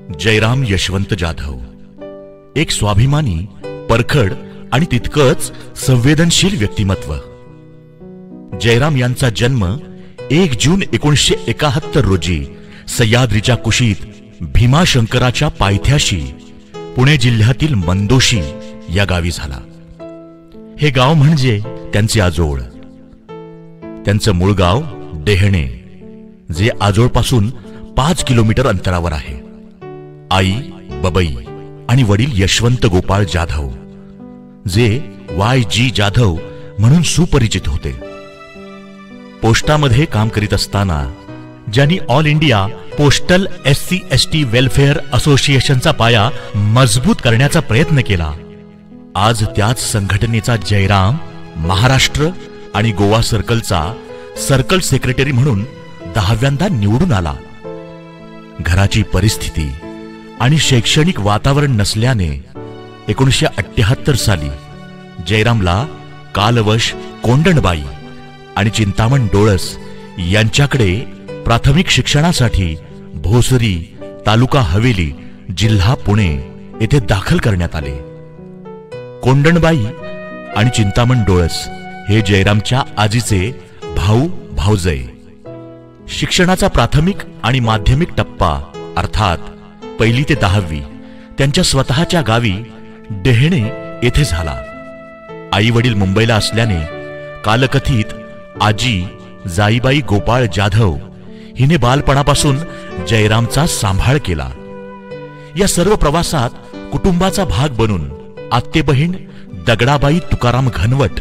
जयराम यशवंत जाधव, एक स्वाभिमानी, परखड आणि तितकंच संवेदनशील व्यक्तिमत्व. जयराम यांचा जन्म 1 जून 1971 रोजी सह्याद्रीच्या कुशीत भीमाशंकराच्या पायथ्याशी पुणे जिल्ह्यातील मंदोशी या गावी झाला. हे गाव म्हणजे त्यांचे आजोळ. त्यांचं मूळ गाव डेहणे, जे आजोळपासून 5 किलोमीटर अंतरावर आहे. आई बबई आणि वडील यशवंत गोपाळ जाधव, जे YG जाधव म्हणून सुपरिचित होते. पोस्टामध्ये काम करीत असताना ज्यांनी all India postal SC/ST welfare असोसिएशनचा पाया मजबूत करण्याचा प्रयत्न केला, आज त्याच संघटनेचा जयराम महाराष्ट्र आणि गोवा सर्कलचा सर्कल सेक्रेटरी म्हणून 10व्यांदा निवडून आला. घराची परिस्थिती आणि शैक्षणिक वातावरण नसल्याने 1978 साली जयरामला कालवश कोंडणबाई आणि चिंतामण डोळस यांच्याकडे प्राथमिक शिक्षणासाठी भोसरी, तालुका हवेली, जिल्हा पुणे येथे दाखल करण्यात आले. कोंडणबाई आणि चिंतामण डोळस हे जयरामच्या आजीचे भाऊ भाऊजय. शिक्षणाचा प्राथमिक आणि माध्यमिक टप्पा अर्थात 1ली ते 10वी त्यांच्या स्वतःच्या गावी डेहणे येथे झाला. आई वडील मुंबईला असल्याने कालकथित आजी जाईबाई गोपाळ जाधव हिने बालपणापासून जयरामचा सांभाळ केला. या सर्व प्रवासात कुटुंबाचा भाग बनून आत्ते बहीण दगडाबाई तुकाराम घनवट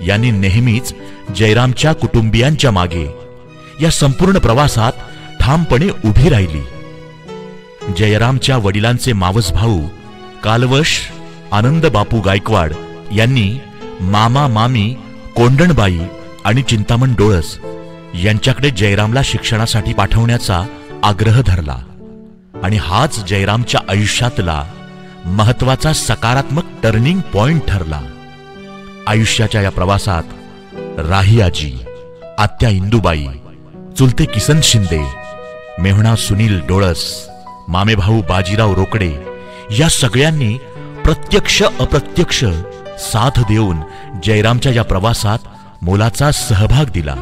यांनी नेहमीच जयरामच्या कुटुंबियांच्या मागे या संपूर्ण प्रवासात ठामपणे उभी राहिली. जयरामच्या वडिलांचे मावस भाऊ कालवश आनंद बापू गायकवाड यांनी मामा मामी कोंडणबाई आणि चिंतामण डोळस यांच्याकडे जयरामला शिक्षणासाठी पाठवण्याचा आग्रह धरला आणि हाच जयरामच्या आयुष्यातला महत्वाचा सकारात्मक टर्निंग पॉइंट ठरला. आयुष्याच्या या प्रवासात राही आजी, आत्या इंदुबाई, चुलते किसन शिंदे, मेहुणा सुनील डोळस, मामेभाऊ बाजीराव रोकडे या सगळ्यांनी प्रत्यक्ष अप्रत्यक्ष साथ देऊन जयरामच्या या प्रवासात मोलाचा सहभाग दिला.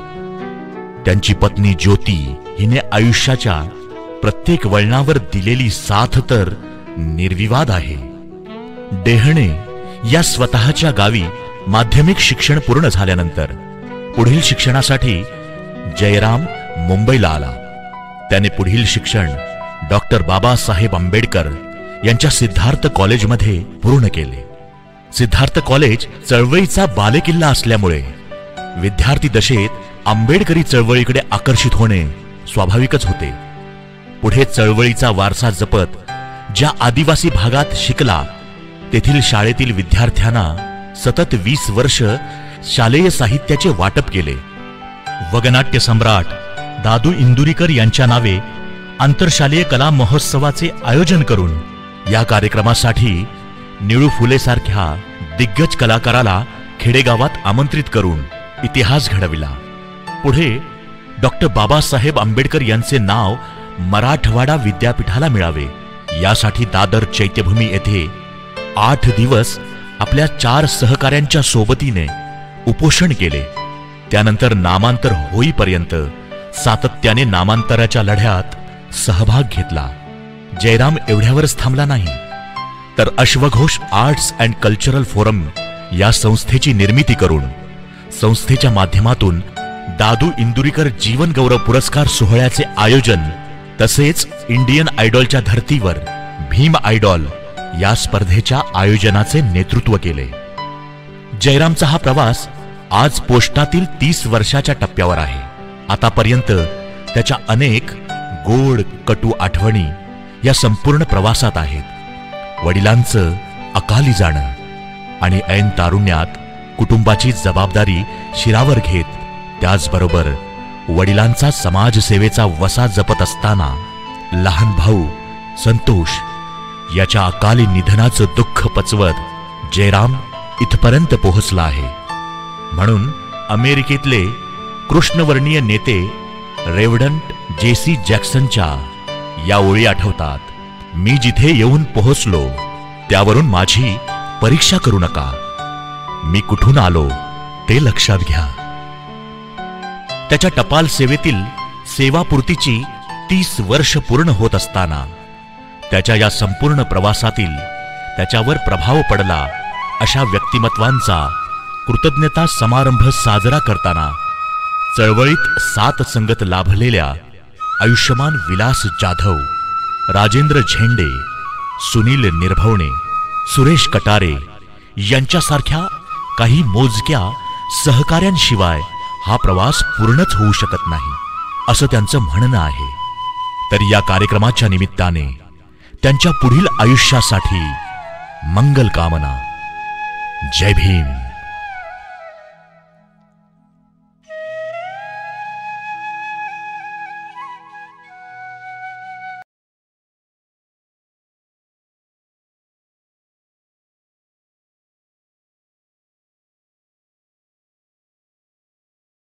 त्यांची पत्नी ज्योती हिने आयुष्याच्या प्रत्येक वळणावर दिलेली साथ तर निर्विवाद आहे. डेहणे या स्वतःच्या गावी माध्यमिक शिक्षण पूर्ण झाल्यानंतर पुढील शिक्षणासाठी जयराम मुंबईला आला. त्याने पुढील शिक्षण डॉक्टर बाबासाहेब आंबेडकर यांच्या सिद्धार्थ कॉलेजमध्ये पूर्ण केले. सिद्धार्थ कॉलेज चळवळीचा बालेकिल्ला असल्यामुळे विद्यार्थी दशेत आंबेडकरी चळवळीकडे आकर्षित होणे स्वाभाविकच होते. पुढे चळवळीचा वारसा जपत ज्या आदिवासी भागात शिकला तेथील शाळेतील विद्यार्थ्यांना सतत 20 वर्ष शालेय साहित्याचे वाटप केले. वगनाट्य सम्राट दादू इंदुरीकर यांच्या नावे आंतरशालेय कला महोत्सवाचे आयोजन करून या कार्यक्रमासाठी निळू फुले सारख्या दिग्गज कलाकाराला खेडेगावात आमंत्रित करून इतिहास घडविला. पुढे डॉक्टर बाबासाहेब आंबेडकर यांचे नाव मराठवाडा विद्यापीठाला मिळावे यासाठी दादर चैत्यभूमी येथे 8 दिवस आपल्या 4 सहकाऱ्यांच्या सोबतीने उपोषण केले. त्यानंतर नामांतर होईपर्यंत सातत्याने नामांतराच्या लढ्यात सहभाग घेतला. जयराम एवढ्यावरच थांबला नाही, तर अश्वघोष आर्ट्स अँड कल्चरल फोरम या संस्थेची निर्मिती करून संस्थेच्या माध्यमातून दादू इंदुरीकर जीवन गौरव पुरस्कार सोहळ्याचे आयोजन तसेच इंडियन आयडॉलच्या धर्तीवर भीम आयडॉल या स्पर्धेच्या आयोजनाचे नेतृत्व केले. जयरामचा हा प्रवास आज पोस्टातील 30 वर्षाच्या टप्प्यावर आहे. आतापर्यंत त्याच्या अनेक गोड कटू आठवणी या संपूर्ण प्रवासात आहेत. वडिलांचं अकाली जाणं आणि ऐन तारुण्यात कुटुंबाची जबाबदारी शिरावर घेत त्याचबरोबर वडिलांचा समाजसेवेचा वसा जपत असताना लहान भाऊ संतोष याच्या अकाली निधनाचं दुःख पचवत जयराम इथपर्यंत पोहोचला आहे. म्हणून अमेरिकेतले कृष्णवर्णीय नेते रेव्हरंड JC जॅक्सनच्या या ओळी आठवतात. मी जिथे येऊन पोहोचलो त्यावरून माझी परीक्षा करू नका. मी कुठून आलो ते लक्षात घ्या. त्याच्या टपाल सेवेतील सेवापूर्तीची 30 वर्ष पूर्ण होत असताना त्याच्या या संपूर्ण प्रवासातील त्याच्यावर प्रभाव पडला अशा व्यक्तिमत्वांचा कृतज्ञता समारंभ साजरा करताना चळवळीत साथ संगत लाभलेल्या आयुष्यमान विलास जाधव, राजेंद्र झेंडे, सुनील निर्भवणे, सुरेश कटारे यांच्यासारख्या काही मोजक्या सहकाऱ्यांशिवाय हा प्रवास पूर्णच होऊ शकत नाही असं त्यांचं म्हणणं आहे. तर या कार्यक्रमाच्या निमित्ताने त्यांच्या पुढील आयुष्यासाठी मंगल कामना. जय भीम.